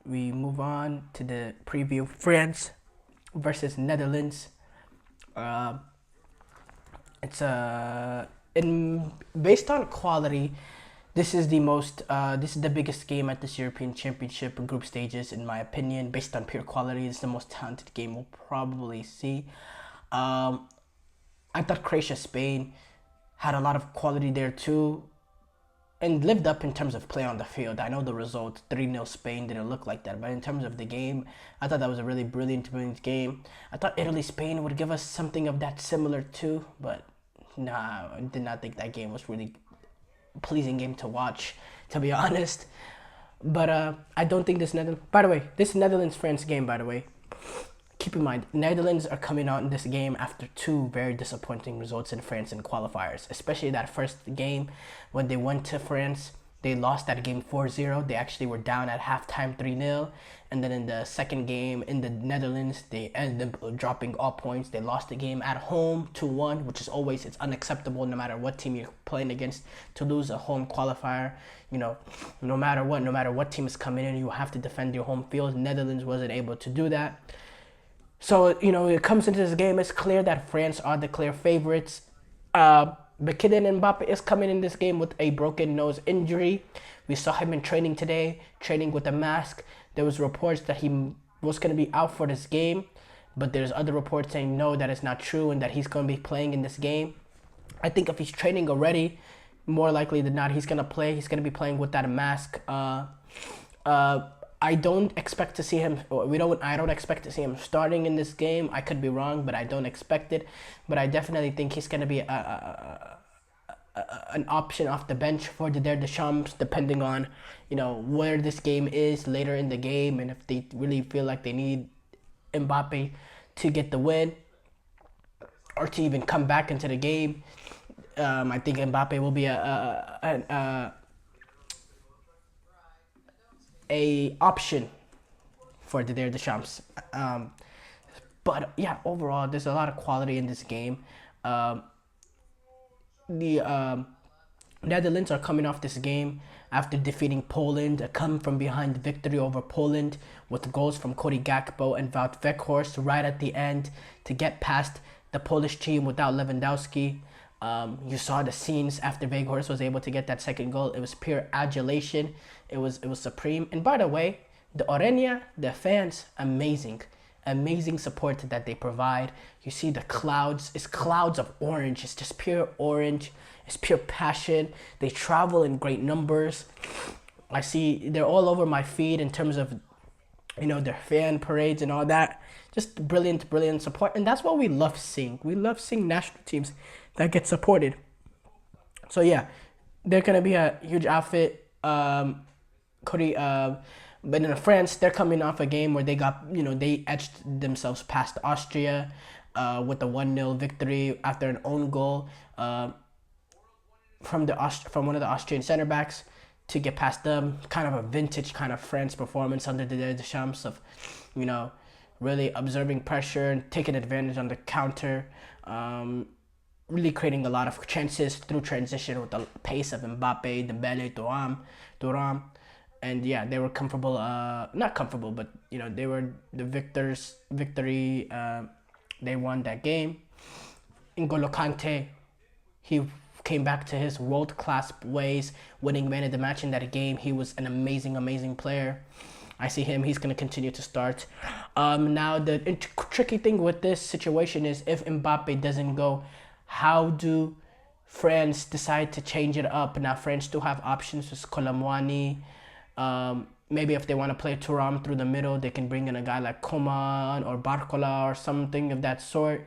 we move on to the preview. France versus Netherlands. Uh, it's in based on quality. This is the biggest game at this European Championship group stages, in my opinion. Based on pure quality, it's the most talented game we'll probably see. Um, I thought Croatia Spain had a lot of quality there too, and lived up in terms of play on the field. I know the result 3-0 Spain didn't look like that, but in terms of the game, I thought that was a really brilliant game. I thought Italy Spain would give us something of that similar too, but nah, I did not think that game was really pleasing game to watch, to be honest. But I don't think this Netherlands. By the way, this Netherlands France game. By the way, keep in mind, Netherlands are coming out in this game after two very disappointing results in France in qualifiers, especially that first game when they went to France. They lost that game 4-0. They actually were down at halftime 3-0. And then in the second game in the Netherlands, they ended up dropping all points. They lost the game at home 2-1, which is always, it's unacceptable no matter what team you're playing against to lose a home qualifier. You know, no matter what team is coming in, you have to defend your home field. Netherlands wasn't able to do that. So, you know, it comes into this game, it's clear that France are the clear favorites. But Kylian Mbappe is coming in this game with a broken nose injury. We saw him in training today, training with a mask. There was reports that he was going to be out for this game, but there's other reports saying no, that is not true, and that he's going to be playing in this game. I think if he's training already, more likely than not, he's going to play. He's going to be playing with that mask. I don't expect to see him. I don't expect to see him starting in this game. I could be wrong, but I don't expect it. But I definitely think he's gonna be an option off the bench for Didier Deschamps, depending on where this game is later in the game, and if they really feel like they need Mbappe to get the win or to even come back into the game. I think Mbappe will be a option for Didier Deschamps. But yeah, overall, there's a lot of quality in this game. The Netherlands are coming off this game after defeating Poland, a come from behind victory over Poland with goals from Cody Gakpo and Wout Weghorst right at the end to get past the Polish team without Lewandowski. You saw the scenes after Weghorst was able to get that second goal. It was pure adulation. It was supreme. And by the way, the Oranje, the fans, amazing support that they provide. You see the clouds. It's clouds of orange. It's just pure orange. It's pure passion. They travel in great numbers. I see they're all over my feed in terms of their fan parades and all that. Just brilliant support. And that's what we love seeing. We love seeing national teams that get supported. So yeah, they're gonna be a huge outfit. Cody, but in France, they're coming off a game where they got they etched themselves past Austria, with a 1-0 victory after an own goal, from one of the Austrian center backs to get past them. Kind of a vintage kind of France performance under the Deschamps of, really observing pressure and taking advantage on the counter. Really creating a lot of chances through transition with the pace of Mbappe, Dembele, Thuram. And yeah, they were comfortable, not comfortable, but they were the victory. They won that game. N'Golo Kante, he came back to his world-class ways, winning man of the match in that game. He was an amazing player. I see him. He's going to continue to start. Now, the tricky thing with this situation is if Mbappe doesn't go, how do France decide to change it up? Now, France do have options with Colomwani. Maybe if they want to play Thuram through the middle, they can bring in a guy like Coman or Barcola or something of that sort.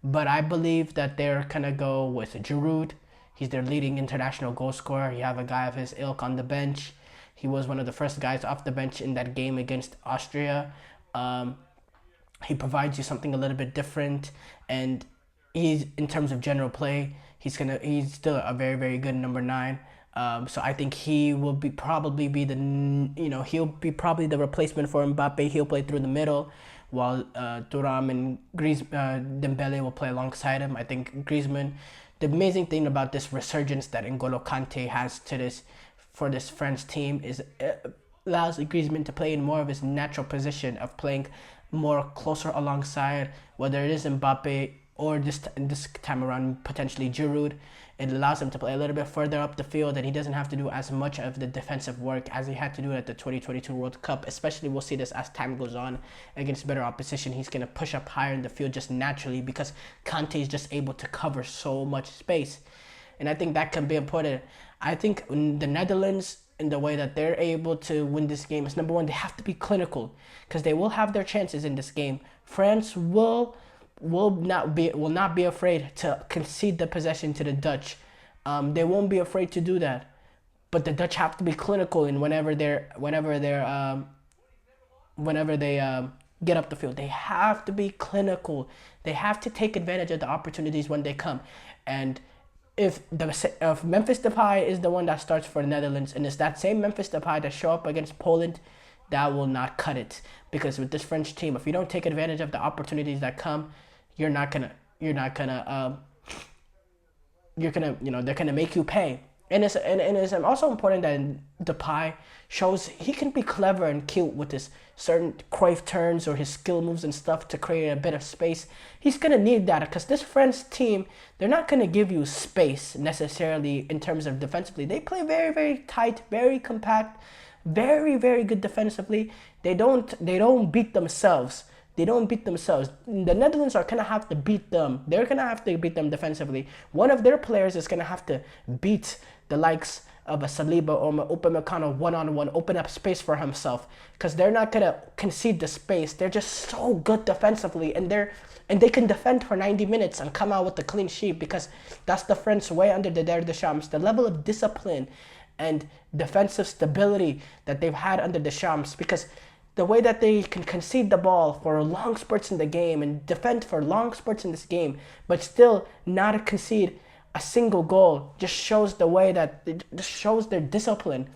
But I believe that they're going to go with Giroud. He's their leading international goal scorer. You have a guy of his ilk on the bench. He was one of the first guys off the bench in that game against Austria. He provides you something a little bit different, and in terms of general play, he's still a very good number 9. So I think he will probably be the replacement for Mbappe. He'll play through the middle, while Thuram and Dembele will play alongside him. I think Griezmann. The amazing thing about this resurgence that N'Golo Kante has for this French team is allows Griezmann to play in more of his natural position of playing more closer alongside, whether it is Mbappe or this time around potentially Giroud. It allows him to play a little bit further up the field, and he doesn't have to do as much of the defensive work as he had to do at the 2022 World Cup. Especially, we'll see this as time goes on against better opposition. He's going to push up higher in the field just naturally because Kante is just able to cover so much space. And I think that can be important. I think in the Netherlands, in the way that they're able to win this game, is number one, they have to be clinical because they will have their chances in this game. France will not be afraid to concede the possession to the Dutch. They won't be afraid to do that, but the Dutch have to be clinical in whenever they get up the field. They have to be clinical. They have to take advantage of the opportunities when they come. And if Memphis Depay is the one that starts for the Netherlands, and it's that same Memphis Depay that show up against Poland, that will not cut it. Because with this French team, if you don't take advantage of the opportunities that come, they're gonna make you pay. And it's also important that Depay shows he can be clever and cute with his certain Cruyff turns or his skill moves and stuff to create a bit of space. He's going to need that because this French team, they're not going to give you space necessarily in terms of defensively. They play very, very tight, very compact, very, very good defensively. They don't beat themselves. The Netherlands are going to have to beat them. They're going to have to beat them defensively. One of their players is going to have to beat the likes of a Saliba or Upamecano one-on-one, open up space for himself, because they're not going to concede the space. They're just so good defensively, and they can defend for 90 minutes and come out with a clean sheet, because that's the French way under the Deschamps. The level of discipline and defensive stability that they've had under Deschamps, because the way that they can concede the ball for long spurts in the game and defend for long spurts in this game, but still not concede a single goal, just shows the way that it just shows their discipline.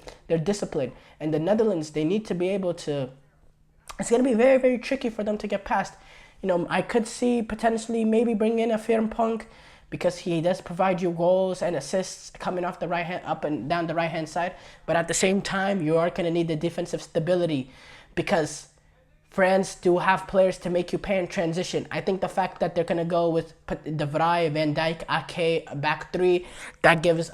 And the Netherlands, they need to be able to. It's going to be very, very tricky for them to get past. I could see potentially maybe bring in a Firmpunk, because he does provide you goals and assists coming off the right hand, up and down the right hand side. But at the same time, you are going to need the defensive stability, because France do have players to make you pay in transition. I think the fact that they're going to go with De Vrij, Van Dijk, Ake, back three, that gives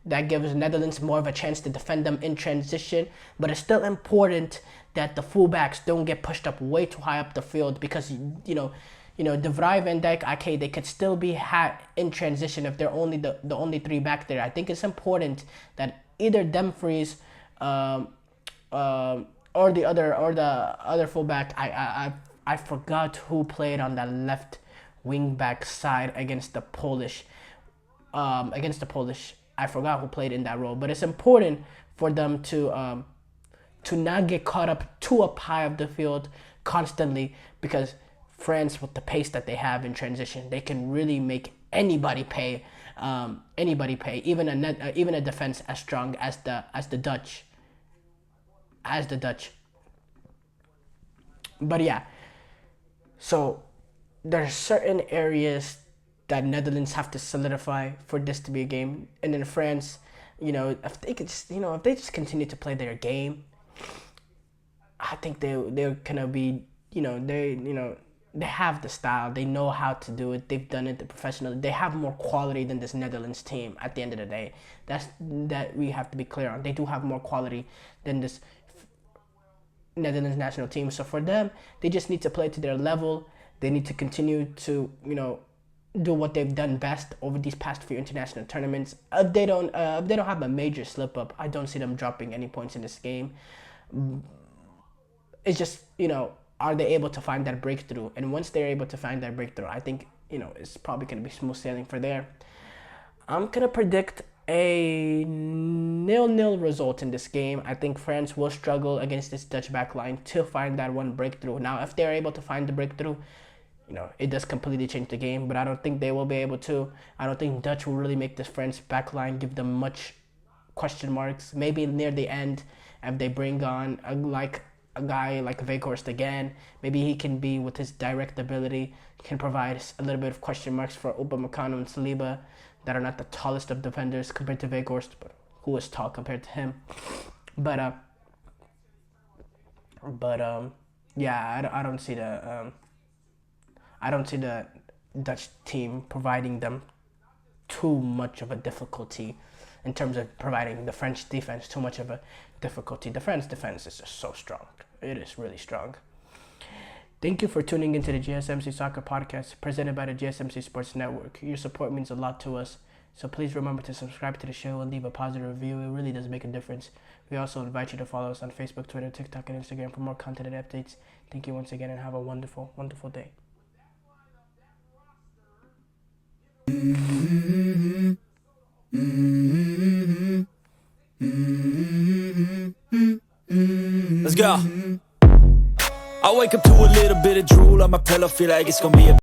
Netherlands more of a chance to defend them in transition. But it's still important that the fullbacks don't get pushed up way too high up the field, because De Vrij, Van Dijk, Ake, they could still be in transition if they're only the only three back there. I think it's important that either Dumfries or the other fullback. I forgot who played on that left wing back side against the Polish. I forgot who played in that role, but it's important for them to not get caught up too up high up the field constantly, because France, with the pace that they have in transition, they can really make anybody pay. Even a defense as strong as the Dutch. But yeah, so there's certain areas that Netherlands have to solidify for this to be a game, and then France, if they just continue to play their game, I think they're gonna be, they have the style, they know how to do it, they've done it professionally, they have more quality than this Netherlands team. At the end of the day, that we have to be clear on. They do have more quality than this Netherlands national team. So for them, they just need to play to their level. They need to continue to do what they've done best over these past few international tournaments. If they don't have a major slip up, I don't see them dropping any points in this game. It's just, are they able to find that breakthrough? And once they're able to find that breakthrough, I think it's probably going to be smooth sailing for there. I'm gonna predict a 0-0 result in this game. I think France will struggle against this Dutch backline to find that one breakthrough. Now, if they're able to find the breakthrough, it does completely change the game, but I don't think they will be able to. I don't think Dutch will really make this French backline give them much question marks. Maybe near the end, if they bring on a guy like Weghorst again, maybe he can be, with his direct ability, can provide a little bit of question marks for Upamecano and Saliba, that are not the tallest of defenders compared to Weghorst, but who is tall compared to him. But But yeah, I don't see the Dutch team providing them too much of a difficulty in terms of providing the French defense too much of a difficulty. The French defense is just so strong. It is really strong. Thank you for tuning into the GSMC Soccer Podcast presented by the GSMC Sports Network. Your support means a lot to us, so please remember to subscribe to the show and leave a positive review. It really does make a difference. We also invite you to follow us on Facebook, Twitter, TikTok, and Instagram for more content and updates. Thank you once again and have a wonderful, wonderful day. Let's go. I wake up to a little bit of drool on my pillow, feel like it's gonna be a